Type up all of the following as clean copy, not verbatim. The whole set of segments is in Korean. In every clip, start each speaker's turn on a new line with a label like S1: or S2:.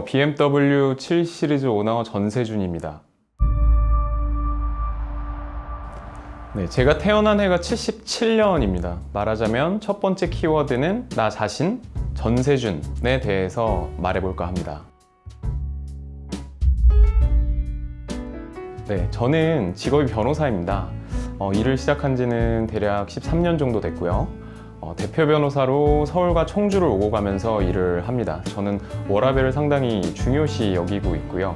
S1: 안녕하세요. BMW 7 시리즈 오너 전세준입니다. 네, 제가 태어난 해가 77년입니다. 말하자면 첫 번째 키워드는 나 자신, 전세준에 대해서 말해볼까 합니다. 네, 저는 직업이 변호사입니다. 일을 시작한 지는 대략 13년 정도 됐고요. 대표 변호사로 서울과 청주를 오고 가면서 일을 합니다. 저는 워라밸을 상당히 중요시 여기고 있고요.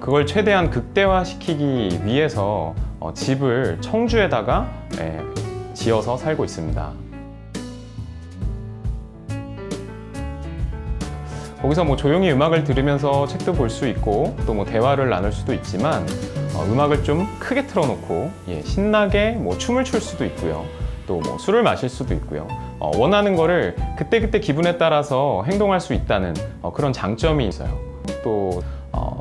S1: 그걸 최대한 극대화시키기 위해서 집을 청주에다가 지어서 살고 있습니다. 거기서 뭐 조용히 음악을 들으면서 책도 볼 수 있고 또 뭐 대화를 나눌 수도 있지만 음악을 좀 크게 틀어놓고 신나게 뭐 춤을 출 수도 있고요. 또 뭐 술을 마실 수도 있고요. 원하는 거를 그때그때 기분에 따라서 행동할 수 있다는 그런 장점이 있어요. 또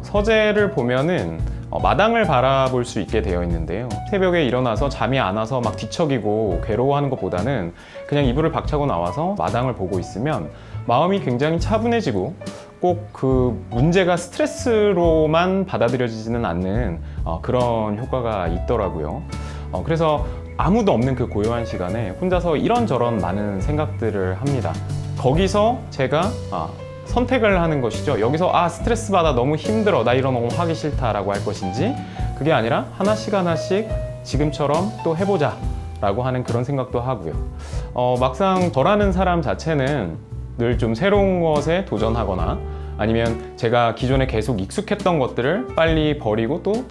S1: 서재를 보면은 마당을 바라볼 수 있게 되어 있는데요. 새벽에 일어나서 잠이 안 와서 막 뒤척이고 괴로워하는 것보다는 그냥 이불을 박차고 나와서 마당을 보고 있으면 마음이 굉장히 차분해지고 꼭 그 문제가 스트레스로만 받아들여지지는 않는 그런 효과가 있더라고요. 그래서 아무도 없는 그 고요한 시간에 혼자서 이런저런 많은 생각들을 합니다. 거기서 제가 선택을 하는 것이죠. 여기서 스트레스 받아 너무 힘들어 나 이런 거 하기 싫다 라고 할 것인지 그게 아니라 하나씩 하나씩 지금처럼 또 해보자 라고 하는 그런 생각도 하고요. 막상 저라는 사람 자체는 늘 좀 새로운 것에 도전하거나 아니면 제가 기존에 계속 익숙했던 것들을 빨리 버리고 또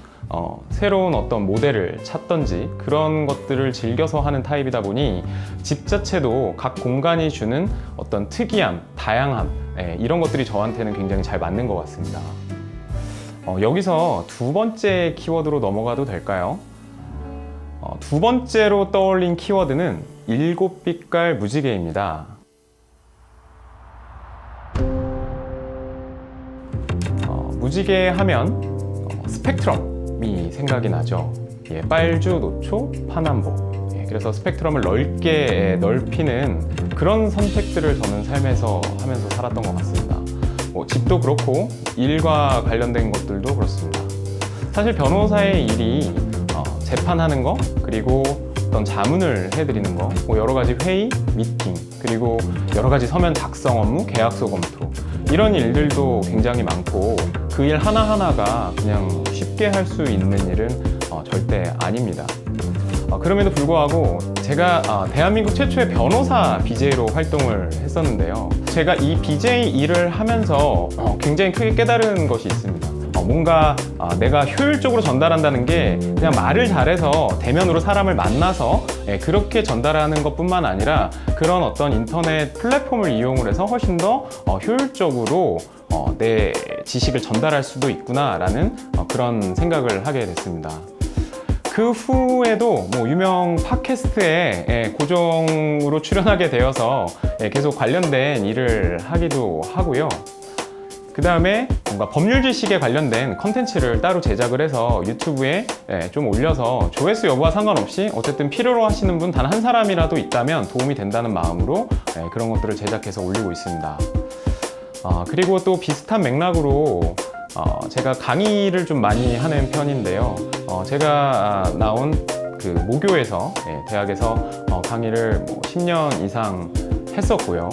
S1: 새로운 어떤 모델을 찾던지 그런 것들을 즐겨서 하는 타입이다 보니 집 자체도 각 공간이 주는 어떤 특이함, 다양함 이런 것들이 저한테는 굉장히 잘 맞는 것 같습니다. 여기서 두 번째 키워드로 넘어가도 될까요? 두 번째로 떠올린 키워드는 7빛깔 무지개입니다. 무지개 하면 스펙트럼이 생각이 나죠. 빨주, 노초, 파남보. 그래서 스펙트럼을 넓게 넓히는 그런 선택들을 저는 삶에서 하면서 살았던 것 같습니다. 집도 그렇고 일과 관련된 것들도 그렇습니다. 사실 변호사의 일이 재판하는 거 그리고 어떤 자문을 해드리는 거, 여러 가지 회의, 미팅, 그리고 여러 가지 서면 작성 업무, 계약서 검토 이런 일들도 굉장히 많고 그 일 하나하나가 그냥 쉽게 할 수 있는 일은 절대 아닙니다. 그럼에도 불구하고 제가 대한민국 최초의 변호사 BJ로 활동을 했었는데요. 제가 이 BJ 일을 하면서 굉장히 크게 깨달은 것이 있습니다. 뭔가 내가 효율적으로 전달한다는 게 그냥 말을 잘해서 대면으로 사람을 만나서 그렇게 전달하는 것뿐만 아니라 그런 어떤 인터넷 플랫폼을 이용을 해서 훨씬 더 효율적으로 내 지식을 전달할 수도 있구나라는 그런 생각을 하게 됐습니다. 그 후에도 유명 팟캐스트에 고정으로 출연하게 되어서 계속 관련된 일을 하기도 하고요. 그 다음에 뭔가 법률 지식에 관련된 컨텐츠를 따로 제작을 해서 유튜브에 좀 올려서 조회수 여부와 상관없이 어쨌든 필요로 하시는 분 단 한 사람이라도 있다면 도움이 된다는 마음으로 그런 것들을 제작해서 올리고 있습니다. 그리고 또 비슷한 맥락으로 제가 강의를 좀 많이 하는 편인데요. 제가 나온 그 모교에서 대학에서 강의를 10년 이상 했었고요.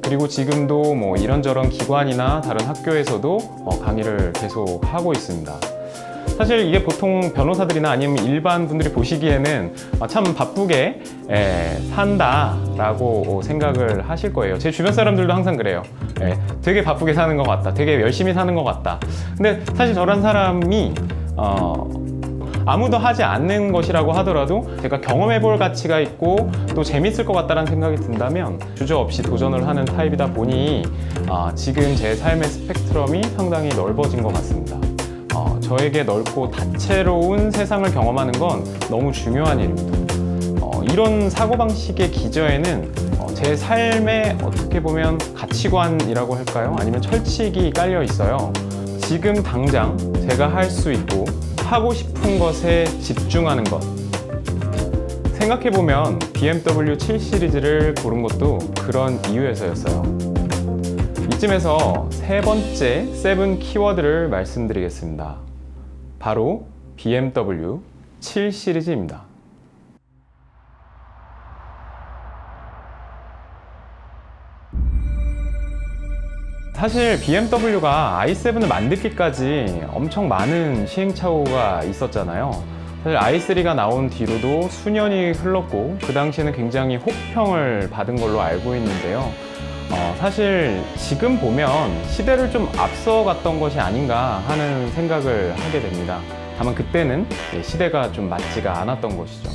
S1: 그리고 지금도 이런저런 기관이나 다른 학교에서도 강의를 계속 하고 있습니다. 사실 이게 보통 변호사들이나 아니면 일반 분들이 보시기에는 참 바쁘게 산다라고 생각을 하실 거예요. 제 주변 사람들도 항상 그래요. 되게 바쁘게 사는 것 같다. 되게 열심히 사는 것 같다. 근데 사실 저런 사람이 아무도 하지 않는 것이라고 하더라도 제가 경험해 볼 가치가 있고 또 재밌을 것 같다는 생각이 든다면 주저없이 도전을 하는 타입이다 보니 지금 제 삶의 스펙트럼이 상당히 넓어진 것 같습니다. 저에게 넓고 다채로운 세상을 경험하는 건 너무 중요한 일입니다. 이런 사고방식의 기저에는 제 삶의 어떻게 보면 가치관이라고 할까요? 아니면 철칙이 깔려 있어요. 지금 당장 제가 할 수 있고 하고 싶은 것에 집중하는 것. 생각해보면 BMW 7 시리즈를 고른 것도 그런 이유에서였어요. 이쯤에서 세 번째 세븐 키워드를 말씀드리겠습니다. 바로 BMW 7 시리즈입니다. 사실 BMW가 i7을 만들기까지 엄청 많은 시행착오가 있었잖아요. 사실 i3가 나온 뒤로도 수년이 흘렀고 그 당시에는 굉장히 혹평을 받은 걸로 알고 있는데요. 사실 지금 보면 시대를 좀 앞서갔던 것이 아닌가 하는 생각을 하게 됩니다. 다만 그때는 시대가 좀 맞지가 않았던 것이죠.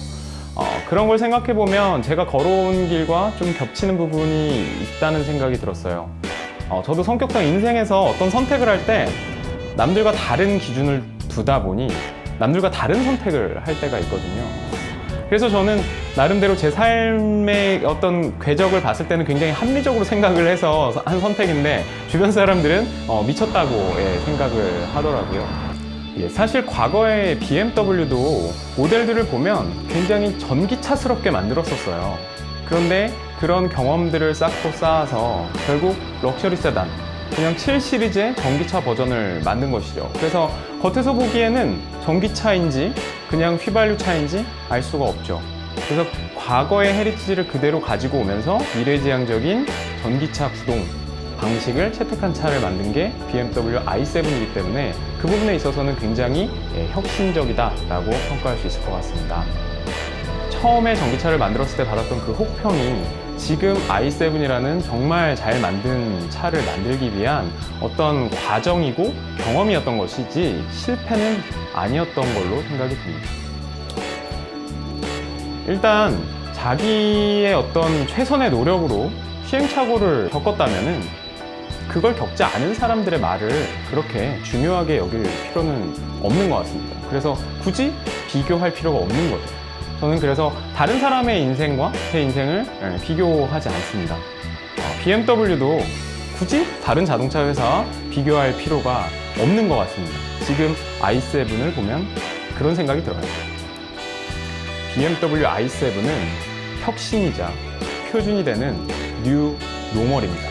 S1: 그런 걸 생각해 보면 제가 걸어온 길과 좀 겹치는 부분이 있다는 생각이 들었어요. 저도 성격상 인생에서 어떤 선택을 할 때 남들과 다른 기준을 두다 보니 남들과 다른 선택을 할 때가 있거든요. 그래서 저는 나름대로 제 삶의 어떤 궤적을 봤을 때는 굉장히 합리적으로 생각을 해서 한 선택인데 주변 사람들은 미쳤다고 생각을 하더라고요. 사실 과거의 BMW도 모델들을 보면 굉장히 전기차스럽게 만들었었어요. 그런데 그런 경험들을 쌓고 쌓아서 결국 럭셔리 세단, 그냥 7 시리즈의 전기차 버전을 만든 것이죠. 그래서 겉에서 보기에는 전기차인지 그냥 휘발유차인지 알 수가 없죠. 그래서 과거의 헤리티지를 그대로 가지고 오면서 미래지향적인 전기차 구동 방식을 채택한 차를 만든 게 BMW i7이기 때문에 그 부분에 있어서는 굉장히 혁신적이다라고 평가할 수 있을 것 같습니다. 처음에 전기차를 만들었을 때 받았던 그 혹평이 지금 i7이라는 정말 잘 만든 차를 만들기 위한 어떤 과정이고 경험이었던 것이지 실패는 아니었던 걸로 생각이 듭니다. 일단 자기의 어떤 최선의 노력으로 시행착오를 겪었다면은 그걸 겪지 않은 사람들의 말을 그렇게 중요하게 여길 필요는 없는 것 같습니다. 그래서 굳이 비교할 필요가 없는 거죠. 저는 그래서 다른 사람의 인생과 제 인생을 비교하지 않습니다. BMW도 굳이 다른 자동차 회사와 비교할 필요가 없는 것 같습니다. 지금 i7을 보면 그런 생각이 들어요. BMW i7은 혁신이자 표준이 되는 뉴 노멀입니다.